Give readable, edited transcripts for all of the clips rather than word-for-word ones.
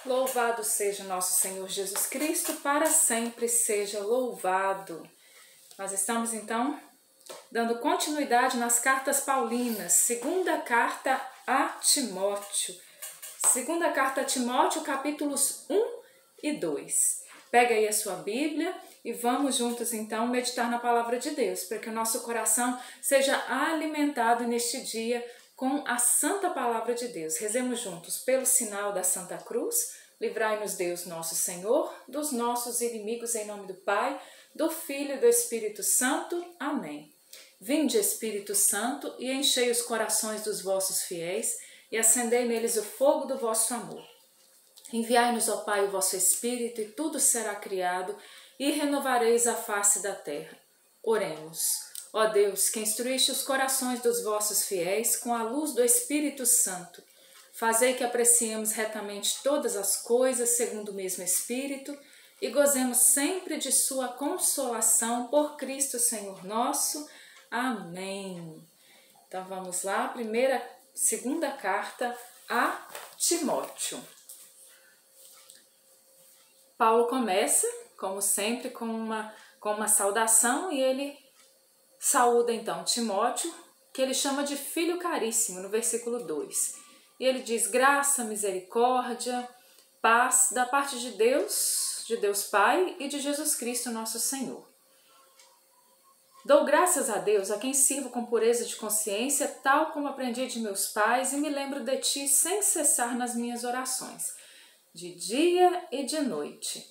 Louvado seja nosso Senhor Jesus Cristo, para sempre seja louvado. Nós estamos então dando continuidade nas cartas paulinas, segunda carta a Timóteo. Segunda carta a Timóteo, capítulos 1 e 2. Pega aí a sua Bíblia e vamos juntos então meditar na palavra de Deus, para que o nosso coração seja alimentado neste dia com a santa palavra de Deus. Rezemos juntos. Pelo sinal da Santa Cruz, livrai-nos Deus nosso Senhor dos nossos inimigos, em nome do Pai, do Filho e do Espírito Santo. Amém. Vinde, Espírito Santo, e enchei os corações dos vossos fiéis e acendei neles o fogo do vosso amor. Enviai-nos, ó Pai, o vosso Espírito, e tudo será criado, e renovareis a face da terra. Oremos. Ó Deus, que instruíste os corações dos vossos fiéis com a luz do Espírito Santo, fazei que apreciemos retamente todas as coisas segundo o mesmo Espírito e gozemos sempre de sua consolação por Cristo Senhor nosso. Amém. Então vamos lá, segunda carta a Timóteo. Paulo começa, como sempre, com uma saudação, e ele saúda então Timóteo, que ele chama de filho caríssimo, no versículo 2. E ele diz: graça, misericórdia, paz da parte de Deus Pai e de Jesus Cristo nosso Senhor. Dou graças a Deus, a quem sirvo com pureza de consciência, tal como aprendi de meus pais, e me lembro de ti sem cessar nas minhas orações, de dia e de noite.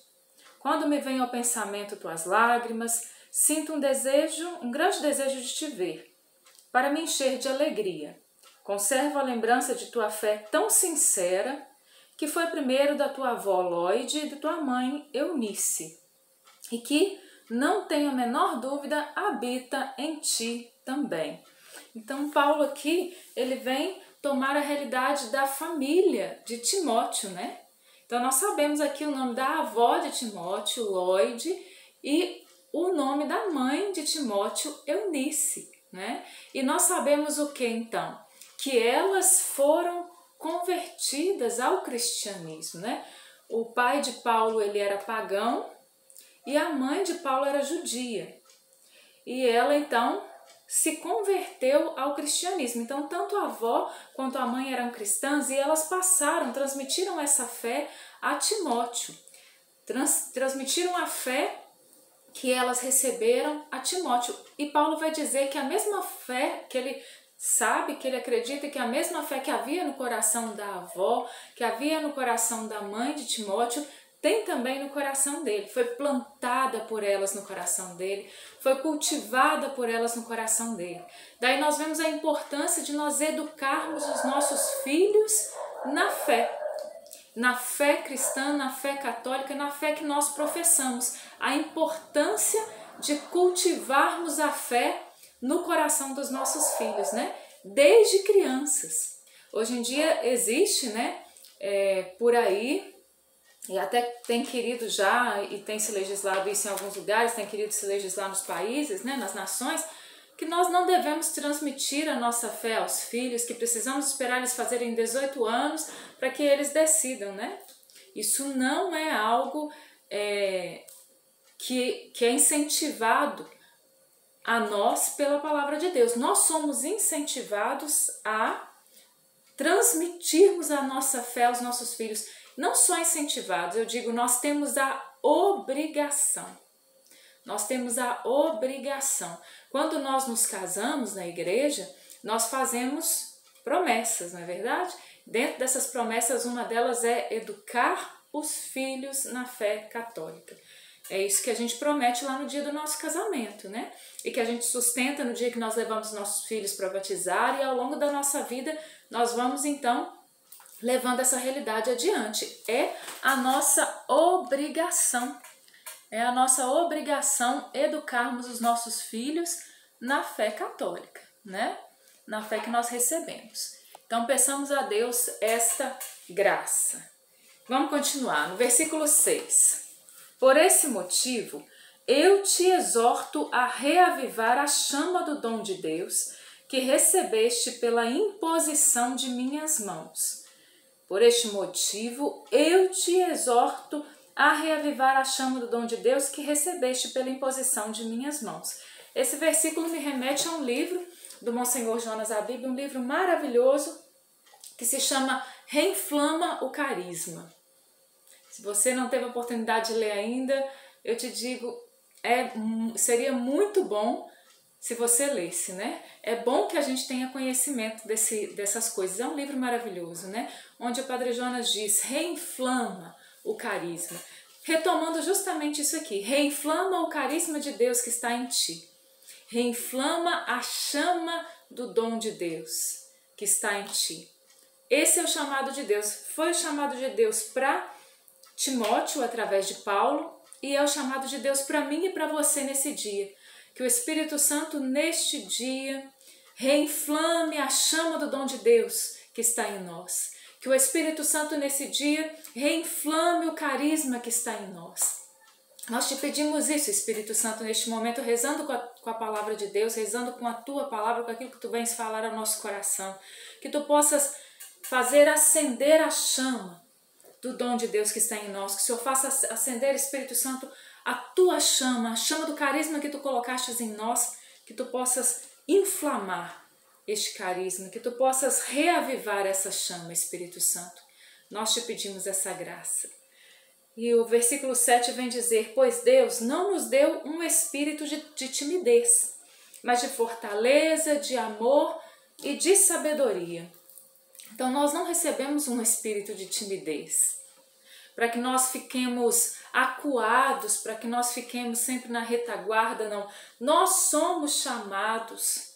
Quando me vêm ao pensamento tuas lágrimas, sinto um grande desejo de te ver, para me encher de alegria. Conservo a lembrança de tua fé tão sincera, que foi primeiro da tua avó Loide e da tua mãe Eunice, e que, não tenho a menor dúvida, habita em ti também. Então Paulo aqui, ele vem tomar a realidade da família de Timóteo, né? Então nós sabemos aqui o nome da avó de Timóteo, Loide, e o nome da mãe de Timóteo, Eunice, né? E nós sabemos o que então? Que elas foram convertidas ao cristianismo, né? O pai de Paulo, ele era pagão, e a mãe de Paulo era judia. E ela então se converteu ao cristianismo. Então tanto a avó quanto a mãe eram cristãs, e elas transmitiram essa fé a Timóteo. Transmitiram a fé que elas receberam a Timóteo. E Paulo vai dizer que a mesma fé que ele sabe, que ele acredita, que a mesma fé que havia no coração da avó, que havia no coração da mãe de Timóteo, tem também no coração dele. Foi plantada por elas no coração dele, foi cultivada por elas no coração dele. Daí nós vemos a importância de nós educarmos os nossos filhos na fé cristã, na fé católica, na fé que nós professamos. A importância de cultivarmos a fé no coração dos nossos filhos, né? Desde crianças. Hoje em dia existe, né, por aí, e até tem querido já, e tem se legislado isso em alguns lugares, tem querido se legislar nos países, né, nas nações, que nós não devemos transmitir a nossa fé aos filhos, que precisamos esperar eles fazerem 18 anos para que eles decidam, né? Isso não é algo que é incentivado a nós pela palavra de Deus. Nós somos incentivados a transmitirmos a nossa fé aos nossos filhos. Não só incentivados, eu digo, nós temos a obrigação. Nós temos a obrigação. Quando nós nos casamos na igreja, nós fazemos promessas, não é verdade? Dentro dessas promessas, uma delas é educar os filhos na fé católica. É isso que a gente promete lá no dia do nosso casamento, né? E que a gente sustenta no dia que nós levamos nossos filhos para batizar, e ao longo da nossa vida nós vamos então levando essa realidade adiante. É a nossa obrigação. É a nossa obrigação educarmos os nossos filhos na fé católica, né? Na fé que nós recebemos. Então peçamos a Deus esta graça. Vamos continuar no versículo 6. Por esse motivo, eu te exorto a reavivar a chama do dom de Deus que recebeste pela imposição de minhas mãos. Por este motivo, eu te exorto a reavivar a chama do dom de Deus que recebeste pela imposição de minhas mãos. Esse versículo me remete a um livro do Monsenhor Jonas Abib, um livro maravilhoso que se chama Reinflama o Carisma. Se você não teve a oportunidade de ler ainda, eu te digo, seria muito bom se você lesse, né? É bom que a gente tenha conhecimento dessas coisas. É um livro maravilhoso, né? Onde o Padre Jonas diz, reinflama o carisma. Retomando justamente isso aqui, reinflama o carisma de Deus que está em ti. Reinflama a chama do dom de Deus que está em ti. Esse é o chamado de Deus. Foi o chamado de Deus para Timóteo através de Paulo e é o chamado de Deus para mim e para você nesse dia. Que o Espírito Santo neste dia reinflame a chama do dom de Deus que está em nós. Que o Espírito Santo nesse dia reinflame o carisma que está em nós. Nós te pedimos isso, Espírito Santo, neste momento, rezando com a palavra de Deus, rezando com a tua palavra, com aquilo que tu vens falar ao nosso coração. Que tu possas fazer acender a chama do dom de Deus que está em nós. Que o Senhor faça acender, Espírito Santo, a tua chama, a chama do carisma que tu colocastes em nós, que tu possas inflamar este carisma, que tu possas reavivar essa chama, Espírito Santo. Nós te pedimos essa graça. E o versículo 7 vem dizer, pois Deus não nos deu um espírito de timidez, mas de fortaleza, de amor e de sabedoria. Então nós não recebemos um espírito de timidez, para que nós fiquemos acuados, para que nós fiquemos sempre na retaguarda, não. Nós somos chamados,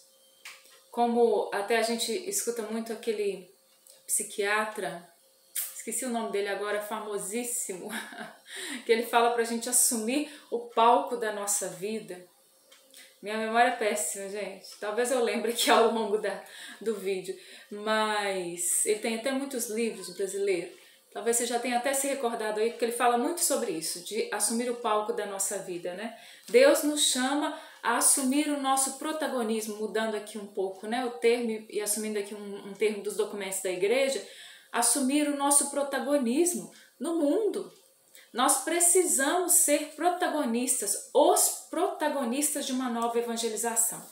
como até a gente escuta muito aquele psiquiatra, esqueci o nome dele agora, famosíssimo, que ele fala para a gente assumir o palco da nossa vida. Minha memória é péssima, gente. Talvez eu lembre aqui ao longo do vídeo, mas ele tem até muitos livros brasileiros. Talvez você já tenha até se recordado aí, porque ele fala muito sobre isso, de assumir o palco da nossa vida, né? Deus nos chama a assumir o nosso protagonismo, mudando aqui um pouco, né, o termo e assumindo aqui um termo dos documentos da igreja, assumir o nosso protagonismo no mundo. Nós precisamos ser protagonistas, os protagonistas de uma nova evangelização.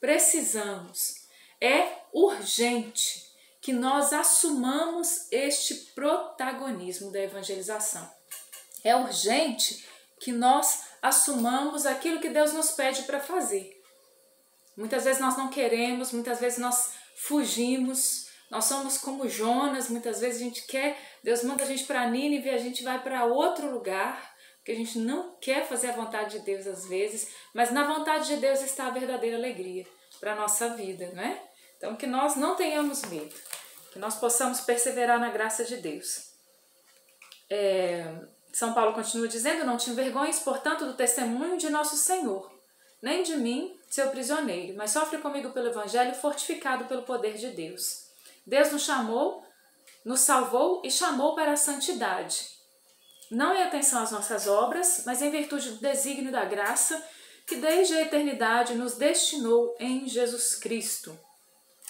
Precisamos. É urgente que nós assumamos este protagonismo da evangelização. É urgente que nós assumamos aquilo que Deus nos pede para fazer. Muitas vezes nós não queremos, muitas vezes nós fugimos, nós somos como Jonas, muitas vezes a gente quer, Deus manda a gente para Nínive e a gente vai para outro lugar, porque a gente não quer fazer a vontade de Deus às vezes, mas na vontade de Deus está a verdadeira alegria para a nossa vida, né? Então que nós não tenhamos medo, que nós possamos perseverar na graça de Deus. São Paulo continua dizendo, não te envergonhes, portanto, do testemunho de nosso Senhor, nem de mim, seu prisioneiro, mas sofre comigo pelo Evangelho, fortificado pelo poder de Deus. Deus nos salvou e chamou para a santidade, não em atenção às nossas obras, mas em virtude do desígnio da graça que desde a eternidade nos destinou em Jesus Cristo.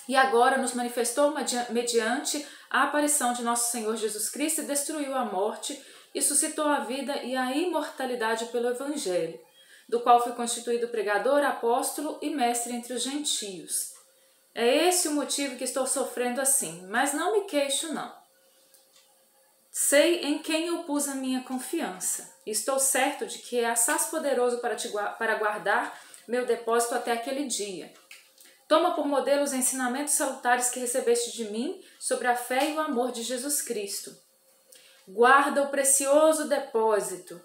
E agora nos manifestou mediante a aparição de nosso Senhor Jesus Cristo e destruiu a morte e suscitou a vida e a imortalidade pelo Evangelho, do qual fui constituído pregador, apóstolo e mestre entre os gentios. É esse o motivo que estou sofrendo assim, mas não me queixo não. Sei em quem eu pus a minha confiança. Estou certo de que é assaz poderoso para guardar meu depósito até aquele dia. Toma por modelo os ensinamentos salutares que recebeste de mim sobre a fé e o amor de Jesus Cristo. Guarda o precioso depósito,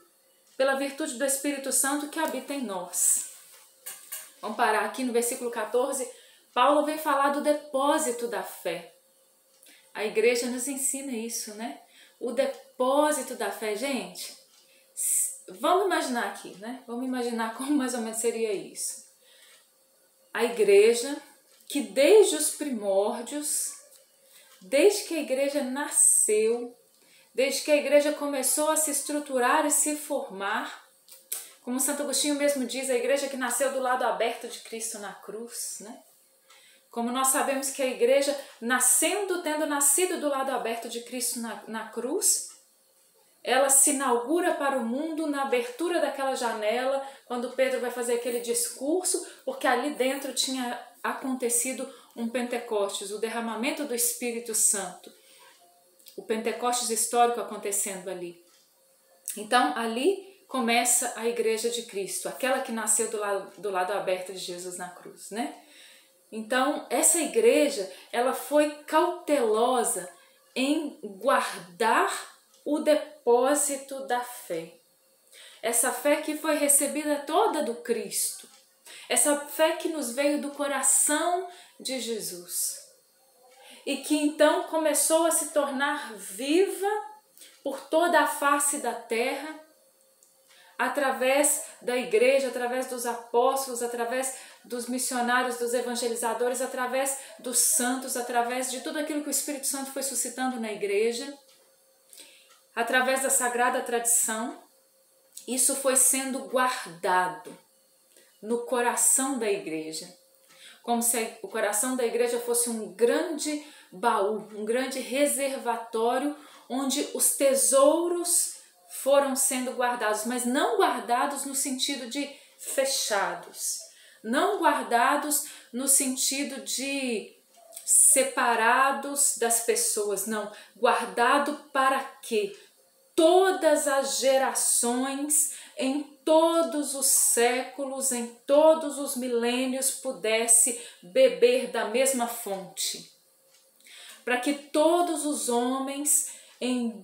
pela virtude do Espírito Santo que habita em nós. Vamos parar aqui no versículo 14. Paulo vem falar do depósito da fé. A igreja nos ensina isso, né? O depósito da fé, gente. Vamos imaginar aqui, né? Vamos imaginar como mais ou menos seria isso. A igreja que desde os primórdios, desde que a igreja nasceu, desde que a igreja começou a se estruturar e se formar, como Santo Agostinho mesmo diz, a igreja que nasceu do lado aberto de Cristo na cruz, né? Como nós sabemos que a igreja, tendo nascido do lado aberto de Cristo na cruz, ela se inaugura para o mundo na abertura daquela janela, quando Pedro vai fazer aquele discurso, porque ali dentro tinha acontecido um Pentecostes, o derramamento do Espírito Santo. O Pentecostes histórico acontecendo ali. Então, ali começa a igreja de Cristo, aquela que nasceu do lado aberto de Jesus na cruz, né? Então, essa igreja, ela foi cautelosa em guardar o depósito da fé. Essa fé que foi recebida toda do Cristo. Essa fé que nos veio do coração de Jesus. E que então começou a se tornar viva por toda a face da terra, através da igreja, através dos apóstolos, através dos missionários, dos evangelizadores, através dos santos, através de tudo aquilo que o Espírito Santo foi suscitando na igreja, através da sagrada tradição. Isso foi sendo guardado no coração da igreja, como se o coração da igreja fosse um grande baú, um grande reservatório onde os tesouros foram sendo guardados, mas não guardados no sentido de fechados, não guardados no sentido de separados das pessoas, não, guardado para que todas as gerações, em todos os séculos, em todos os milênios, pudesse beber da mesma fonte. Para que todos os homens, em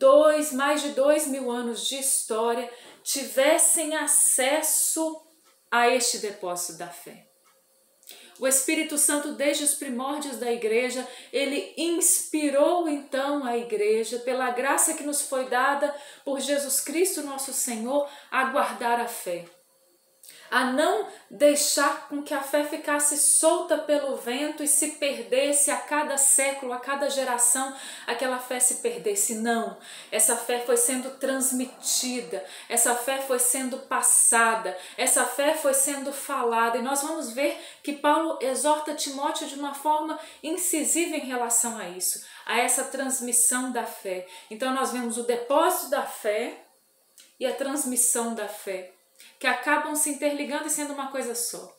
mais de 2000 anos de história, tivessem acesso a este depósito da fé. O Espírito Santo, desde os primórdios da igreja, ele inspirou então a igreja, pela graça que nos foi dada por Jesus Cristo nosso Senhor, a guardar a fé. A não deixar com que a fé ficasse solta pelo vento e se perdesse a cada século, a cada geração, aquela fé se perdesse. Não, essa fé foi sendo transmitida, essa fé foi sendo passada, essa fé foi sendo falada. E nós vamos ver que Paulo exorta Timóteo de uma forma incisiva em relação a isso, a essa transmissão da fé. Então nós vemos o depósito da fé e a transmissão da fé, que acabam se interligando e sendo uma coisa só.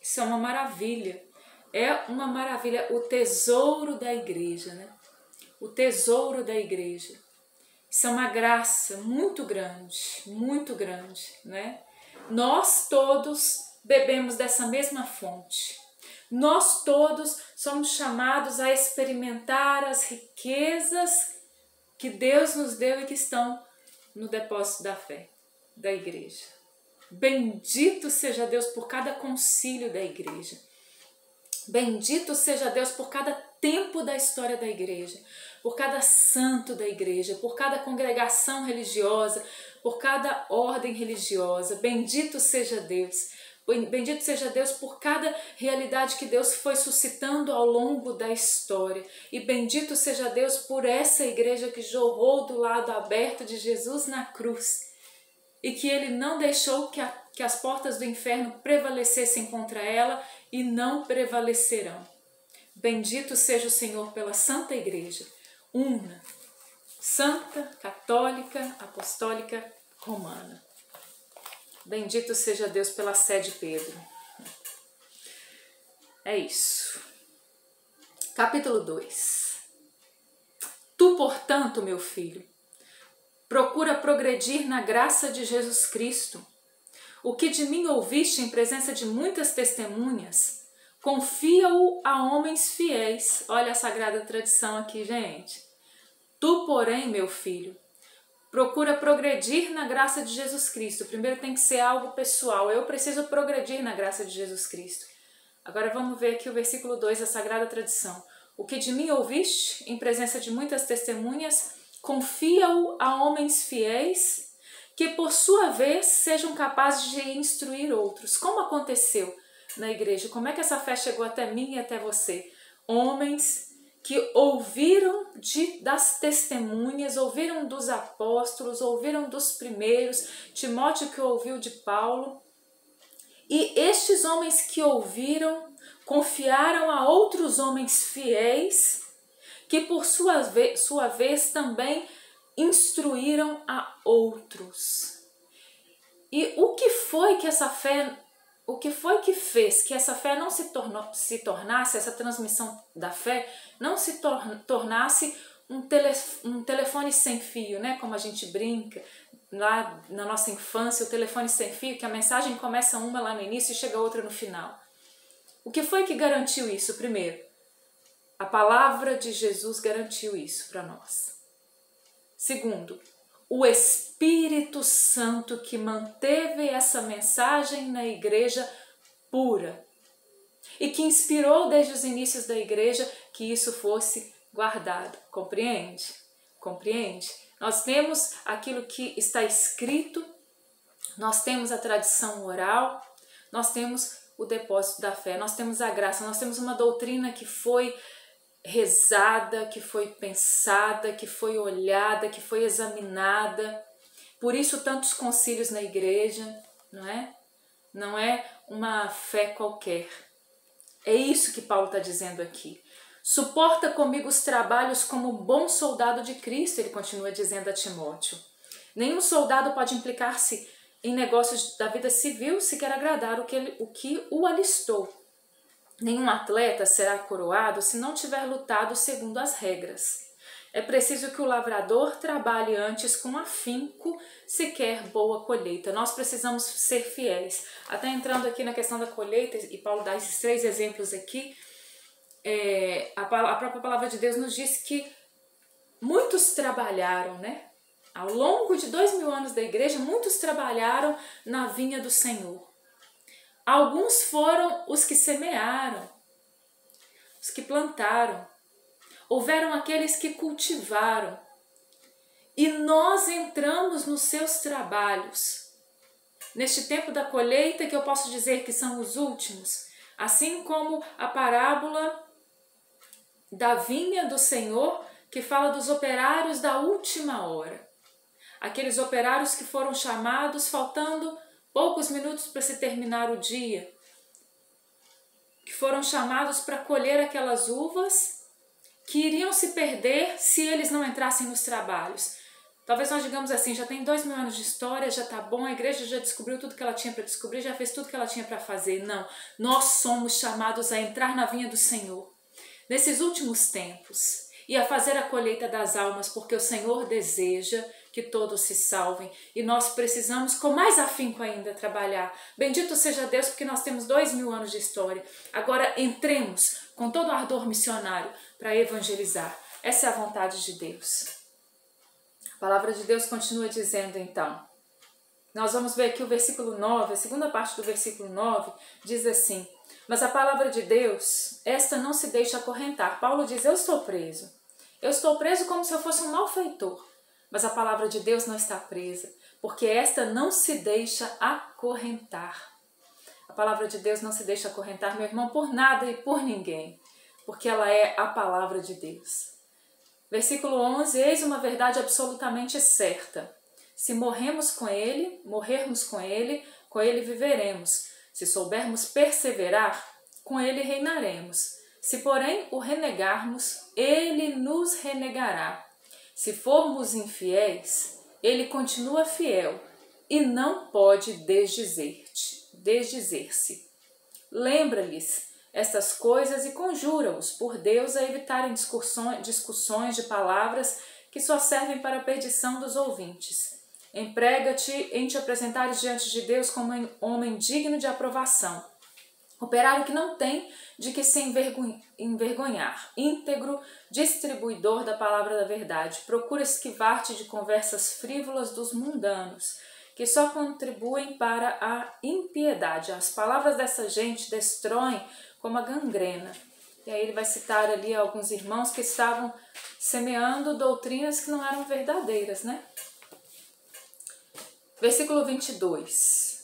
Isso é uma maravilha. É uma maravilha. O tesouro da igreja, né? O tesouro da igreja. Isso é uma graça muito grande, né? Nós todos bebemos dessa mesma fonte. Nós todos somos chamados a experimentar as riquezas que Deus nos deu e que estão no depósito da fé, da igreja. Bendito seja Deus por cada concílio da igreja. Bendito seja Deus por cada tempo da história da igreja, por cada santo da igreja, por cada congregação religiosa, por cada ordem religiosa. Bendito seja Deus. Bendito seja Deus por cada realidade que Deus foi suscitando ao longo da história. E bendito seja Deus por essa igreja que jorrou do lado aberto de Jesus na cruz. E que ele não deixou que as portas do inferno prevalecessem contra ela e não prevalecerão. Bendito seja o Senhor pela Santa Igreja, una, santa, católica, apostólica, romana. Bendito seja Deus pela sé de Pedro. É isso. Capítulo 2. Tu, portanto, meu filho, procura progredir na graça de Jesus Cristo. O que de mim ouviste em presença de muitas testemunhas, confia-o a homens fiéis. Olha a sagrada tradição aqui, gente. Tu, porém, meu filho, procura progredir na graça de Jesus Cristo. Primeiro tem que ser algo pessoal. Eu preciso progredir na graça de Jesus Cristo. Agora vamos ver aqui o versículo 2 da sagrada tradição. O que de mim ouviste em presença de muitas testemunhas, confia-o a homens fiéis, que por sua vez sejam capazes de instruir outros. Como aconteceu na igreja? Como é que essa fé chegou até mim e até você? Homens que ouviram das testemunhas, ouviram dos apóstolos, ouviram dos primeiros, Timóteo que ouviu de Paulo. E estes homens que ouviram confiaram a outros homens fiéis, que por sua vez também instruíram a outros. E o que foi que fez que essa fé não se tornasse, essa transmissão da fé, não se tornasse um telefone sem fio, né? Como a gente brinca lá na nossa infância, o telefone sem fio, que a mensagem começa uma lá no início e chega outra no final. O que foi que garantiu isso? Primeiro, a palavra de Jesus garantiu isso para nós. Segundo, o Espírito Santo que manteve essa mensagem na igreja pura e que inspirou desde os inícios da igreja que isso fosse guardado. Compreende? Compreende? Nós temos aquilo que está escrito, nós temos a tradição oral, nós temos o depósito da fé, nós temos a graça, nós temos uma doutrina que foi rezada, que foi pensada, que foi olhada, que foi examinada. Por isso tantos concílios na igreja, não é? Não é uma fé qualquer. É isso que Paulo está dizendo aqui. Suporta comigo os trabalhos como um bom soldado de Cristo, ele continua dizendo a Timóteo. Nenhum soldado pode implicar-se em negócios da vida civil se quer agradar o que o alistou. Nenhum atleta será coroado se não tiver lutado segundo as regras. É preciso que o lavrador trabalhe antes com afinco se quer boa colheita. Nós precisamos ser fiéis. Até entrando aqui na questão da colheita, e Paulo dá esses 3 exemplos aqui, a própria palavra de Deus nos diz que muitos trabalharam, né? Ao longo de 2000 anos da igreja, muitos trabalharam na vinha do Senhor. Alguns foram os que semearam, os que plantaram. Houveram aqueles que cultivaram. E nós entramos nos seus trabalhos. Neste tempo da colheita, que eu posso dizer que são os últimos, assim como a parábola da vinha do Senhor, que fala dos operários da última hora. Aqueles operários que foram chamados faltando poucos minutos para se terminar o dia, que foram chamados para colher aquelas uvas que iriam se perder se eles não entrassem nos trabalhos. Talvez nós digamos assim, já tem 2000 anos de história, já está bom, a igreja já descobriu tudo que ela tinha para descobrir, já fez tudo que ela tinha para fazer. Não, nós somos chamados a entrar na vinha do Senhor nesses últimos tempos e a fazer a colheita das almas, porque o Senhor deseja que todos se salvem e nós precisamos com mais afinco ainda trabalhar. Bendito seja Deus, porque nós temos 2000 anos de história. Agora entremos com todo o ardor missionário para evangelizar. Essa é a vontade de Deus. A palavra de Deus continua dizendo então. Nós vamos ver aqui o versículo 9, a segunda parte do versículo 9 diz assim: mas a palavra de Deus, esta não se deixa acorrentar. Paulo diz, eu estou preso. Eu estou preso como se eu fosse um malfeitor. Mas a palavra de Deus não está presa, porque esta não se deixa acorrentar. A palavra de Deus não se deixa acorrentar, meu irmão, por nada e por ninguém, porque ela é a palavra de Deus. Versículo 11, eis uma verdade absolutamente certa. Se morrermos com ele viveremos. Se soubermos perseverar, com ele reinaremos. Se, porém, o renegarmos, ele nos renegará. Se formos infiéis, ele continua fiel e não pode desdizer-se. Lembra-lhes estas coisas e conjura-os por Deus a evitarem discussões de palavras que só servem para a perdição dos ouvintes. Emprega-te em te apresentares diante de Deus como um homem digno de aprovação, operário que não tem de que se envergonhar, íntegro, distribuidor da palavra da verdade. Procura esquivar-te de conversas frívolas dos mundanos, que só contribuem para a impiedade. As palavras dessa gente destroem como a gangrena. E aí ele vai citar ali alguns irmãos que estavam semeando doutrinas que não eram verdadeiras, né? Versículo 22.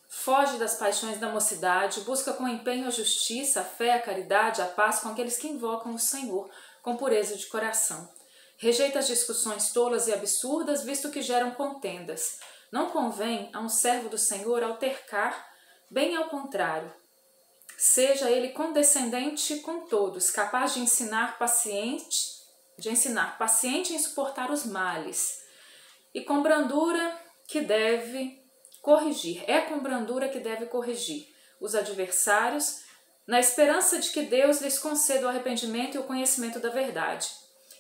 Foge das paixões da mocidade, busca com empenho a justiça, a fé, a caridade, a paz com aqueles que invocam o Senhor com pureza de coração. Rejeita as discussões tolas e absurdas, visto que geram contendas. Não convém a um servo do Senhor altercar, bem ao contrário. Seja ele condescendente com todos, capaz de ensinar paciente em suportar os males, e com brandura que deve corrigir. É com brandura que deve corrigir os adversários, na esperança de que Deus lhes conceda o arrependimento e o conhecimento da verdade,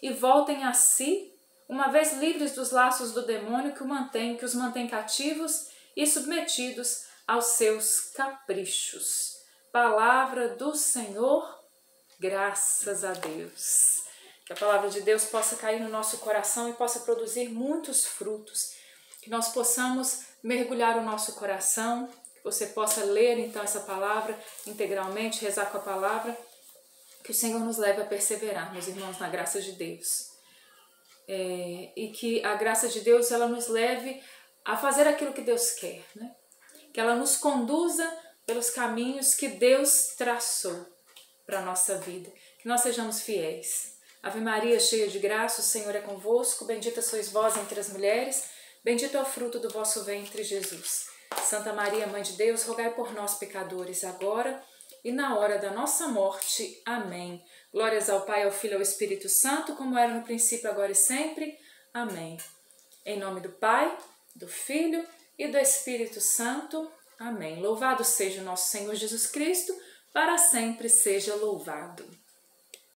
e voltem a si, uma vez livres dos laços do demônio que os mantém cativos e submetidos aos seus caprichos. Palavra do Senhor, graças a Deus. Que a palavra de Deus possa cair no nosso coração e possa produzir muitos frutos. Que nós possamos mergulhar o nosso coração, que você possa ler então essa palavra integralmente, rezar com a palavra, que o Senhor nos leve a perseverar, meus irmãos, na graça de Deus. E que a graça de Deus ela nos leve a fazer aquilo que Deus quer, né? Que ela nos conduza pelos caminhos que Deus traçou para a nossa vida, que nós sejamos fiéis. Ave Maria, cheia de graça, o Senhor é convosco, bendita sois vós entre as mulheres, bendito é o fruto do vosso ventre, Jesus. Santa Maria, Mãe de Deus, rogai por nós, pecadores, agora e na hora da nossa morte. Amém. Glórias ao Pai, ao Filho e ao Espírito Santo, como era no princípio, agora e sempre. Amém. Em nome do Pai, do Filho e do Espírito Santo. Amém. Louvado seja o nosso Senhor Jesus Cristo, para sempre seja louvado.